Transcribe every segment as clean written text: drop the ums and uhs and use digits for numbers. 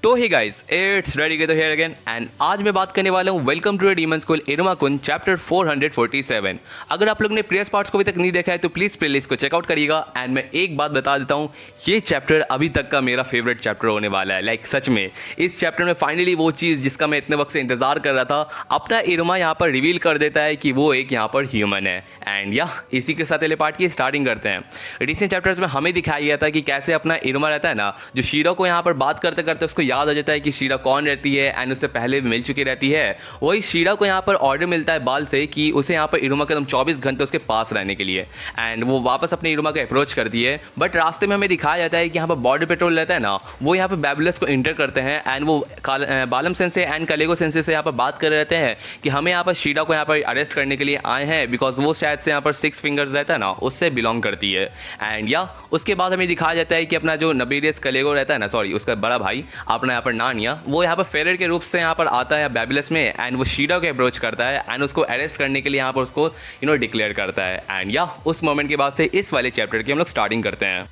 तो hey guys, it's ready के तो हियर अगेन एंड आज मैं बात करने वाला हूँ welcome to demon school Iruma-kun chapter 447। अगर आप लोग ने प्रीवियस पार्ट्स को अभी तक नहीं देखा है तो प्लीज़ प्लेलिस्ट को चेकआउट करिएगा। एंड मैं एक बात बता देता हूँ, ये चैप्टर अभी तक का मेरा फेवरेट चैप्टर होने वाला है। लाइक सच में इस चैप्टर में फाइनली वो चीज़ जिसका मैं इतने वक्त से इंतजार कर रहा था, अपना इरुमा यहाँ पर रिवील कर देता है कि वो एक यहाँ पर ह्यूमन है। एंड या इसी के साथ पहले पार्ट की स्टार्टिंग करते हैं। रिसेंट चैप्टर्स में हमें दिखाया गया था कि कैसे अपना इरुमा रहता है ना, जो शीरा को यहाँ पर बात करते करते उसको याद आ जाता है कि शीरा कौन रहती है एंड उससे पहले भी मिल चुकी रहती है। वही शीरा को यहाँ पर ऑर्डर मिलता है बाल से कि उसे यहाँ पर इरुमा के 24 घंटे उसके पास रहने के लिए। एंड वो वापस अपने इरुमा को अप्रोच करती है। बट रास्ते में हमें दिखाया जाता है कि यहाँ पर बॉर्डर पेट्रोल रहता है ना, वो यहाँ पर बैबुलस को इंटर करते हैं एंड वो बालम सेंसे एंड कलेगो सेंसे से यहाँ पर बात कर रहते हैं कि हमें यहाँ पर शीरा को यहाँ पर अरेस्ट करने के लिए आए हैं बिकॉज वो शायद से यहाँ पर 6 फिंगर्स रहता है ना, उससे बिलोंग करती है। एंड या उसके बाद हमें दिखाया जाता है कि अपना जो नबीरियस कलेगो रहता है ना, सॉरी उसका बड़ा भाई अपना यहाँ पर नानिया, वो यहाँ पर फेरर के रूप से यहाँ पर आता है बैबुलस में एंड वो शीरा को अप्रोच करता है एंड उसको अरेस्ट करने के लिए यहाँ पर उसको डिक्लेयर करता है। एंड या उस मोमेंट के बाद से इस वाले चैप्टर की हम लोग स्टार्टिंग करते हैं।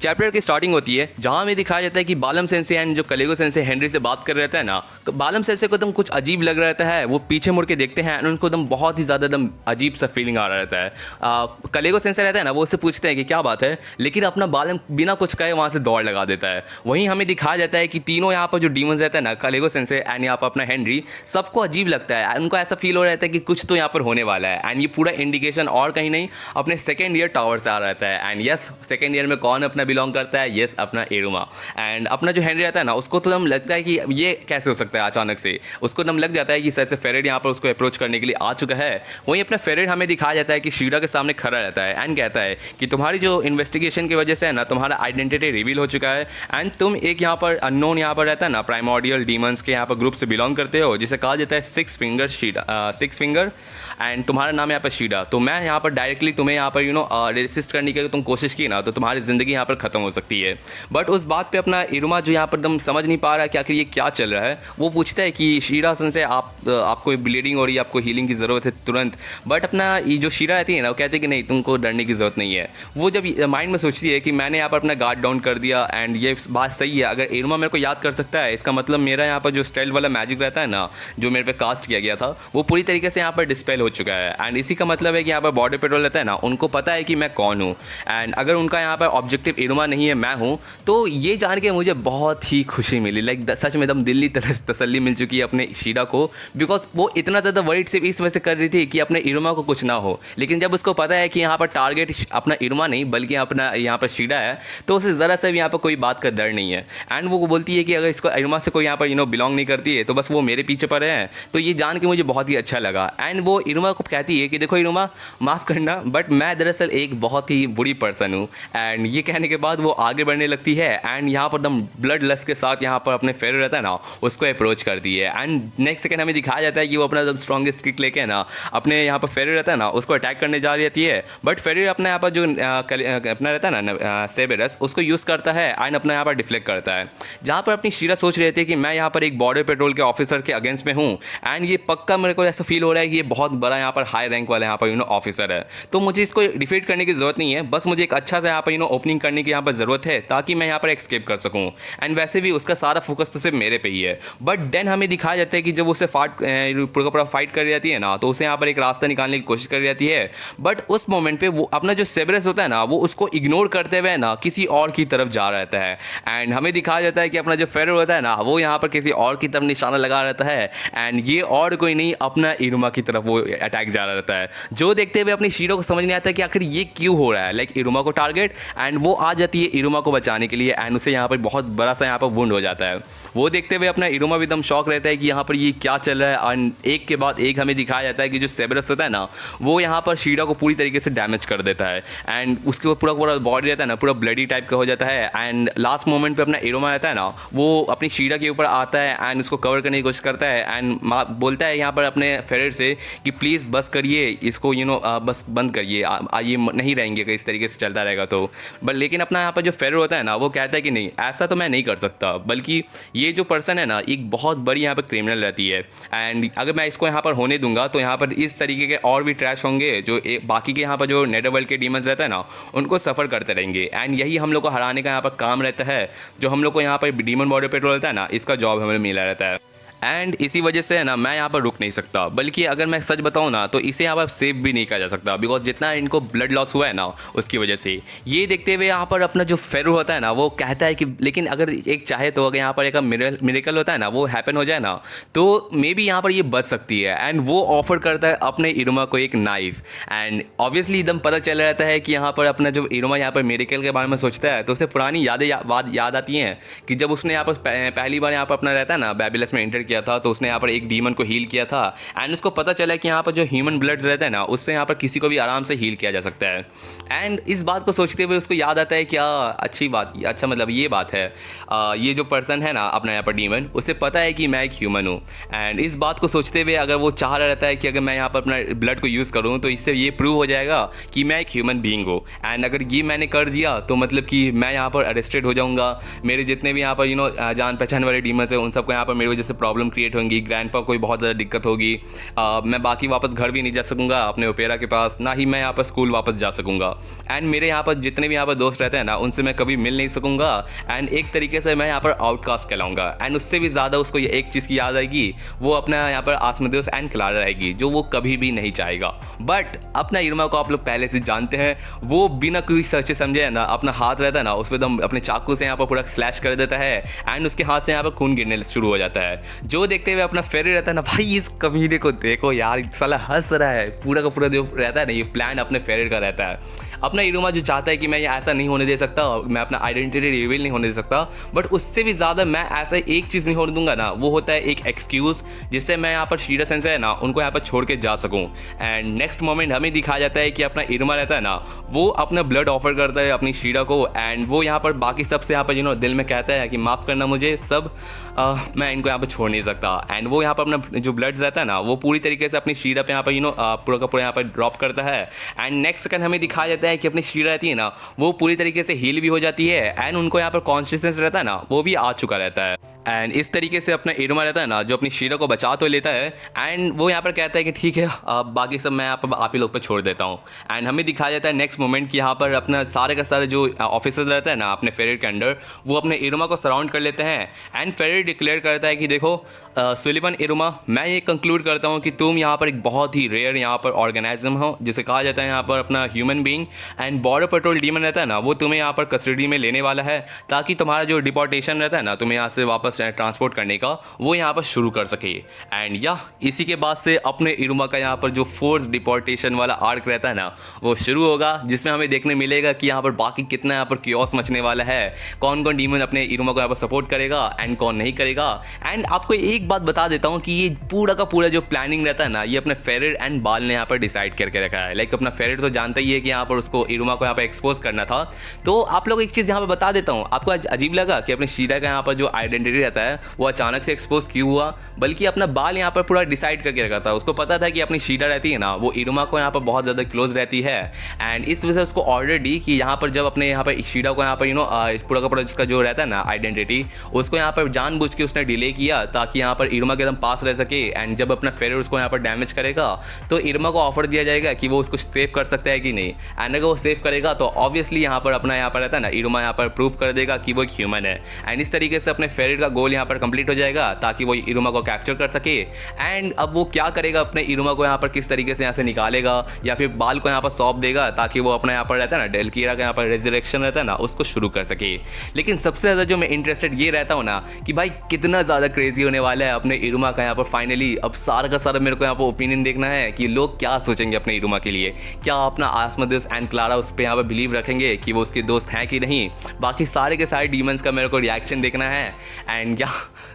चैप्टर की स्टार्टिंग होती है जहाँ हमें दिखाया जाता है कि बालम सेंसे एंड जो कलेगो सेंसे हेनरी से बात कर रहता है ना, तो बालम सेंसे को एकदम कुछ अजीब लग रहा रहता है। वो पीछे मुड़ के देखते हैं एंड उनको एकदम बहुत ही ज़्यादा एकदम अजीब सा फीलिंग आ रहा रहता है। कलेगो सेंसे रहता है ना, वो उससे पूछते हैं कि क्या बात है, लेकिन अपना बालम बिना कुछ कहे वहाँ से दौड़ लगा देता है। वहीं हमें दिखाया जाता है कि तीनों यहाँ पर जो डीमंस रहता है ना, कलेगो सेंसे एंड यहाँ पर अपना हेनरी, सबको अजीब लगता है। उनको ऐसा फील हो रहा है कि कुछ तो यहाँ पर होने वाला है। एंड ये पूरा इंडिकेशन और कहीं नहीं अपने सेकेंड ईयर टावर से आ रहा रहता है। एंड यस, सेकेंड ईयर में कौन अपना बिलोंग करता है, यस अपना इरुमा। एंड अपना जो हेनरी रहता है ना, उसको तो दम लगता है कि ये कैसे हो सकता है अचानक से, उसको दम लग जाता है कि सर से फेरेड यहाँ पर उसको अप्रोच करने के लिए आ चुका है। वहीं अपना फेरेड हमें दिखाया जाता है कि शीरा के सामने खड़ा रहता है एंड कहता है कि तुम्हारी जो इन्वेस्टिगेशन की वजह से है ना, तुम्हारा आइडेंटिटी रिवील हो चुका है एंड तुम एक यहाँ पर अननोन यहाँ पर रहता है ना प्राइमोर्डियल डीमंस के यहाँ पर ग्रुप से बिलोंग करते हो, जिसे कहा जाता है 6 फिंगर एंड तुम्हारा नाम यहाँ पर शीरा। तो मैं यहाँ पर डायरेक्टली तुम्हें यहाँ पर रेसिस्ट करने की तुम कोशिश की ना, तो तुम्हारी ज़िंदगी यहाँ पर ख़त्म हो सकती है। बट उस बात पे अपना इरुमा जो यहाँ पर एकदम समझ नहीं पा रहा है कि आखिर ये क्या चल रहा है, वो पूछता है कि शीरा सन से आपको ब्लीडिंग हो रही है, आपको हीलिंग की ज़रूरत है तुरंत। बट अपना ये जो शीरा रहती है ना, वो कहती है कि नहीं, तुमको डरने की ज़रूरत नहीं है। वो जब माइंड में सोचती है कि मैंने यहाँ पर अपना गार्ड डाउन कर दिया एंड ये बात सही है, अगर इरुमा मेरे को याद कर सकता है, इसका मतलब मेरा यहाँ पर जो स्टेल वाला मैजिक रहता है ना, जो मेरे पे कास्ट किया गया था, वो पूरी तरीके से यहाँ पर डिस्पेल हो चुका है। एंड इसी का मतलब है कि यहाँ पर बॉर्डर पेट्रोल रहता है ना, उनको पता है कि मैं कौन हूँ। एंड अगर उनका यहाँ पर ऑब्जेक्टिव इरुमा नहीं है, मैं हूँ, तो ये जान के मुझे बहुत ही खुशी मिली। लाइक सच में एकदम दिल्ली तसल्ली मिल चुकी है अपने शीरा को, बिकॉज वो इतना ज़्यादा वरीड सिर्फ इस वजह से कर रही थी कि अपने इरुमा को कुछ ना हो। लेकिन जब उसको पता है कि यहाँ पर टारगेट अपना इरुमा नहीं बल्कि अपना यहाँ पर शीरा है, तो उसे ज़रा सा भी यहाँ पर कोई बात का डर नहीं है। एंड वो बोलती है कि अगर इसको इरुमा से कोई यहाँ पर बिलोंग नहीं करती है, तो बस वो मेरे पीछे पड़े हैं। तो ये जान के मुझे बहुत ही अच्छा लगा। एंड वो इरुमा को कहती है कि देखो इरुमा, माफ़ करना बट मैं दरअसल एक बहुत ही बुरी पर्सन हूँ। एंड ये कहने के बाद वो आगे बढ़ने लगती है एंड यहाँ पर एकदम ब्लड लस्ट के साथ यहाँ पर अपने फेरर रहता है ना, उसको अप्रोच करती है। एंड नेक्स्ट सेकंड हमें दिखाया जाता है कि वो अपना एकदम स्ट्रॉन्गेस्ट किक लेके ना अपने यहाँ पर फेरर रहता है ना, उसको अटैक करने जा रही है। बट फेरर अपना यहाँ पर जो अपना रहता है ना सेबेरस, उसको यूज़ करता है एंड अपना यहाँ पर डिफ्लेक्ट करता है। जहाँ पर अपनी शीरा सोच रही थी कि मैं यहाँ पर एक बॉर्डर पेट्रोल के ऑफिसर के अगेंस्ट में हूँ एंड ये पक्का मेरे को ऐसा फील हो रहा है कि ये बहुत बड़ा यहाँ पर हाई रैंक वाला यहाँ पर ऑफिसर है, तो मुझे इसको डिफीट करने की ज़रूरत नहीं है, बस मुझे एक अच्छा सा यहाँ पर ओपनिंग करने की यहाँ पर ज़रूरत है ताकि मैं यहाँ पर एस्केप कर सकूँ। एंड वैसे भी उसका सारा फोकस तो सिर्फ मेरे पे ही है। बट देन हमें दिखाया जाता है कि जब उसे पूरा फाइट कर जाती है ना, तो उसे यहाँ पर एक रास्ता निकालने की कोशिश कर जाती है। बट उस मोमेंट पे वो अपना जो सेबरस होता है ना, वो उसको इग्नोर करते हुए ना किसी और की तरफ जा रहता है। एंड हमें दिखाया जाता है कि अपना जो फेरर होता है ना, वो यहाँ पर किसी और की तरफ निशाना लगा रहता है एंड ये और कोई नहीं अपना इरुमा की तरफ वो अटैक जा रहा रहता है, जो देखते हुए अपनी शीरो को समझ नहीं आता कि आखिर ये क्यों हो रहा है। लाइक इरुमा को टारगेट एंड वो आ जाती है इरुमा को बचाने के लिए एंड उसे यहाँ पर बहुत बड़ा सा यहाँ पर वुंड हो जाता है। वो देखते हुए अपना इरुमा भी एकदम शॉक रहता है कि यहाँ पर ये क्या चल रहा है। एंड एक के बाद एक हमें दिखाया जाता है कि जो सेबरस होता है ना, वो यहाँ पर शीरा को पूरी तरीके से डैमेज कर देता है एंड उसके पूरा पूरा बॉडी रहता है ना, पूरा ब्लडी टाइप का हो जाता है। एंड लास्ट मोमेंट पे अपना इरुमा रहता है ना, वो अपनी शीरा के ऊपर आता है एंड उसको कवर करने की कोशिश करता है एंड बोलता है यहाँ पर अपने फेरर से कि प्लीज़ बस करिए इसको, बस बंद करिए, ये नहीं रहेंगे कि इस तरीके से चलता रहेगा तो। बट लेकिन अपना यहाँ पर जो फेरर होता है ना वो कहता है कि नहीं, ऐसा तो मैं नहीं कर सकता, बल्कि ये जो पर्सन है ना एक बहुत बड़ी यहाँ पर क्रिमिनल रहती है, एंड अगर मैं इसको यहाँ पर होने दूंगा तो यहाँ पर इस तरीके के और भी ट्रैश होंगे जो बाकी के यहाँ पर जो नेदरवर्ल्ड के डीमंस रहता है ना उनको सफ़र करते रहेंगे, एंड यही हम लोग को हराने का यहाँ पर काम रहता है, जो हम लोग को यहाँ पर डीमन बॉर्डर पेट्रोल रहता है ना इसका जॉब हमें मिला रहता है। एंड इसी वजह से है ना मैं यहाँ पर रुक नहीं सकता, बल्कि अगर मैं सच बताऊँ ना तो इसे यहाँ पर सेव भी नहीं किया जा सकता, बिकॉज जितना इनको ब्लड लॉस हुआ है ना उसकी वजह से। ये देखते हुए यहाँ पर अपना जो फेरू होता है ना वो कहता है कि लेकिन अगर एक चाहे तो अगर यहाँ पर एक मिरेकल होता है ना वो हैपन हो जाए ना तो मे बी यहाँ पर ये बच सकती है, एंड वो ऑफर करता है अपने इरुमा को एक नाइफ। एंड ऑब्वियसली एकदम पता चल रहता है कि यहाँ पर अपना जो इरुमा यहाँ पर मिरेकल के बारे में सोचता है तो उसे पुरानी यादें याद आती हैं कि जब उसने यहाँ पर पहली बार यहाँ पर अपना रहता है ना बैबिलस में एंटर किया था तो उसने यहाँ पर एक डीमन को हील किया था, एंड उसको पता चला कि यहाँ पर जो ह्यूमन ब्लड्स रहते हैं ना उससे यहाँ पर किसी को भी आराम से हील किया जा सकता है। एंड इस बात को सोचते हुए उसको याद आता है क्या अच्छी बात, अच्छा मतलब ये बात है, ये जो पर्सन है ना अपना यहाँ पर डीमन उसे पता है कि मैं एक ह्यूमन हूँ, एंड इस बात को सोचते हुए अगर वो चाह रहा रहता है कि अगर मैं यहाँ पर अपना ब्लड को यूज़ करूँ तो इससे ये प्रूव हो जाएगा कि मैं एक ह्यूमन बीइंग हूँ, एंड अगर ये मैंने कर दिया तो मतलब कि मैं यहाँ पर अरेस्टेड हो जाऊँगा, मेरे जितने भी यहाँ पर जान पहचान वाले डीमंस हैं उन सबको यहाँ पर मेरी वजह से प्रॉब्लम क्रिएट होंगी, ग्रैंडपा कोई बहुत ज़्यादा दिक्कत होगी, मैं बाकी वापस घर भी नहीं जा सकूँगा अपने ओपेरा के पास, ना ही मैं यहाँ पर स्कूल वापस जा सकूँगा, एंड मेरे यहाँ पर जितने भी यहाँ पर दोस्त रहते हैं ना उनसे मैं कभी मिल नहीं सकूँगा, एंड एक तरीके से मैं यहाँ पर आउटकास्ट कहलाऊँगा। एंड उससे भी ज़्यादा उसको ये एक चीज़ की याद आएगी, वो अपना यहाँ पर आसमोदेउस एंड क्लारा रहेगी जो वो कभी भी नहीं चाहेगा। बट अपना इरुमा को आप लोग पहले से जानते हैं, वो बिना कोई सोचे समझे है ना अपना हाथ रहता है ना उस पर एकदम अपने चाकू से यहाँ पर पूरा स्लैश कर देता है, एंड उसके हाथ से यहाँ पर खून गिरने शुरू हो जाता है। जो देखते हुए अपना फेरी रहता है ना, भाई इस कमीने को देखो यार साला हंस रहा है, पूरा का पूरा जो रहता है ना ये प्लान अपने फेरी का रहता है। अपना इरुमा जो चाहता है कि मैं ये ऐसा नहीं होने दे सकता, मैं अपना आइडेंटिटी रिवील नहीं होने दे सकता, बट उससे भी ज़्यादा मैं ऐसा एक चीज़ नहीं होने दूंगा ना, वो होता है एक एक्सक्यूज़ जिससे मैं यहाँ पर शीरा सेंसे है ना उनको यहाँ पर छोड़ के जा सकूँ। एंड नेक्स्ट मोमेंट हमें दिखाया जाता है कि अपना इरुमा रहता है ना वो अपना ब्लड ऑफर करता है अपनी शीरा को, एंड वो यहाँ पर बाकी सबसे यहाँ पर दिल में कहता है कि माफ़ करना मुझे सब, मैं इनको यहाँ पर छोड़ नहीं सकता। एंड वो यहाँ पर अपना जो ब्लड रहता है ना वो पूरी तरीके से अपनी शीरा पे यहाँ पर पूरा का पूरा यहाँ पर ड्रॉप करता है, एंड नेक्स्ट सेकंड हमें दिखाया जाता है कि अपनी शीरा रहती है ना वो पूरी तरीके से हील भी हो जाती है, एंड उनको यहाँ पर कॉन्शियसनेस रहता है ना वो भी आ चुका रहता है। एंड इस तरीके से अपना इरुमा रहता है ना जो अपनी शीरा को बचा तो लेता है, एंड वो यहाँ पर कहता है कि ठीक है बाकी सब मैं आप ही लोग पर छोड़ देता हूँ। एंड हमें दिखाया जाता है नेक्स्ट मोमेंट कि यहाँ पर अपना सारे का सारे जो ऑफिसर्स रहता है ना अपने फेरेट के अंडर वो अपने इरुमा को सराउंड कर लेते हैं, एंड फेरेट डिक्लेयर करता है कि देखो सुलिवन इरुमा, मैं ये कंक्लूड करता हूँ कि तुम यहाँ पर एक बहुत ही रेयर यहाँ पर ऑर्गेनिज्म हो जिसे कहा जाता है यहाँ पर अपना human being, and border patrol demon रहता है ना वो तुम्हें यहाँ पर कस्टडी में लेने वाला है ताकि तुम्हारा जो डिपोर्टेशन रहता है ना तुम्हें यहाँ से वापस ट्रांसपोर्ट करने का वो यहाँ पर शुरू कर सके। एंड या इसी के बाद से अपने इरुमा का यहाँ पर जो फोर्स डिपोर्टेशन वाला आर्क रहता है ना वो शुरू होगा, जिसमें हमें देखने मिलेगा कि यहाँ पर बाकी कितना यहाँ पर क्योस मचने वाला है, कौन कौन डीमन अपने इरुमा को यहाँ पर सपोर्ट करेगा एंड कौन नहीं करेगा। एंड आपको एक बात बता देता हूँ कि ये पूरा का पूरा जो प्लानिंग रहता है ना ये अपने फेरेट एंड बाल ने यहाँ पर डिसाइड करके रखा है। लाइक अपना फेरेट तो जानता ही है कि यहाँ पर उसको इरुमा को यहाँ पर एक्सपोज करना था। तो आप लोग एक चीज़ यहाँ पर बता देता हूँ, आपको अजीब लगा कि अपने शीरा का यहाँ पर जो आइडेंटिटी रहता है वो अचानक से एक्सपोज क्यों हुआ, बल्कि अपना बाल यहाँ पर पूरा डिसाइड करके रखा था। उसको पता था कि अपनी शीरा रहती है ना वो इरुमा को यहाँ पर बहुत ज़्यादा क्लोज रहती है, एंड इस वजह से उसको ऑर्डर दी कि यहाँ पर जब अपने यहाँ पर शीरा को यहाँ पर पूरा का पूरा जिसका जो रहता है ना आइडेंटिटी उसको यहाँ पर जानबूझ के उसने डिले किया ताकि यहाँ पर इरुमा के एकदम पास रह सके, एंड जब अपना फेरर उसको यहाँ पर डैमेज करेगा तो इरुमा को ऑफर दिया जाएगा कि वो उसको सेव कर सकता है कि नहीं, एंड अगर वो सेव करेगा तो ऑब्वियसली यहाँ पर अपना यहाँ पर रहता है ना इरुमा यहाँ पर प्रूव कर देगा कि वो एक ह्यूमन है, एंड इस तरीके से अपने फेरर का गोल यहाँ पर कंप्लीट हो जाएगा ताकि वो इरुमा को कैप्चर कर सके। एंड अब वो क्या करेगा, अपने इरुमा को यहाँ पर किस तरीके से यहाँ से निकालेगा या फिर बाल को यहाँ पर सौंप देगा ताकि वो अपना यहाँ पर रहता है ना डेलकीरा का यहाँ पर रेजरेक्शन रहता है ना उसको शुरू कर सके। लेकिन सबसे ज़्यादा जो मैं इंटरेस्टेड ये रहता हूँ ना कि भाई कितना ज़्यादा क्रेजी होने वाला है अपने इरुमा का यहाँ पर फाइनली। अब सारा का सारा मेरे को यहाँ पर ओपिनियन देखना है कि लोग क्या सोचेंगे अपने इरुमा के लिए, क्या अपना आसमोदेउस एंड क्लारा उस पर यहाँ पर बिलीव रखेंगे कि वो उसके दोस्त हैं कि नहीं, बाकी सारे के सारे डीमंस का मेरे को रिएक्शन देखना है। एंड क्या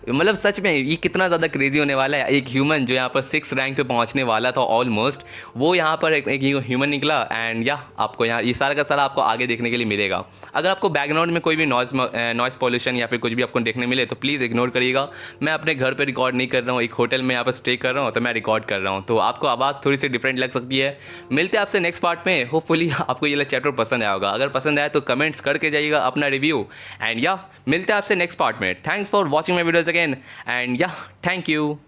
मतलब सच में ये कितना ज़्यादा क्रेजी होने वाला है। एक ह्यूमन जो यहाँ पर 6 रैंक पे पहुँचने वाला था ऑलमोस्ट, वो यहाँ पर एक ह्यूमन निकला, एंड या आपको यहाँ ये सारा का सारा आपको आगे देखने के लिए मिलेगा। अगर आपको बैकग्राउंड में कोई भी नॉइस पॉल्यूशन या फिर कुछ भी आपको देखने मिले तो प्लीज़ इग्नोर करिएगा। मैं अपने घर पे रिकॉर्ड नहीं कर रहा हूँ, एक होटल में यहाँ पर स्टे कर रहा हूँ तो मैं रिकॉर्ड कर रहा हूँ, तो आपको आवाज़ थोड़ी सी डिफरेंट लग सकती है। मिलते हैं आपसे नेक्स्ट पार्ट में। होपफुली आपको ये चैप्टर पसंद आया होगा। अगर पसंद आया तो कमेंट्स करके जाइएगा अपना रिव्यू। एंड या मिलते हैं आपसे नेक्स्ट पार्ट में। Thanks for watching my videos again and या थैंक यू।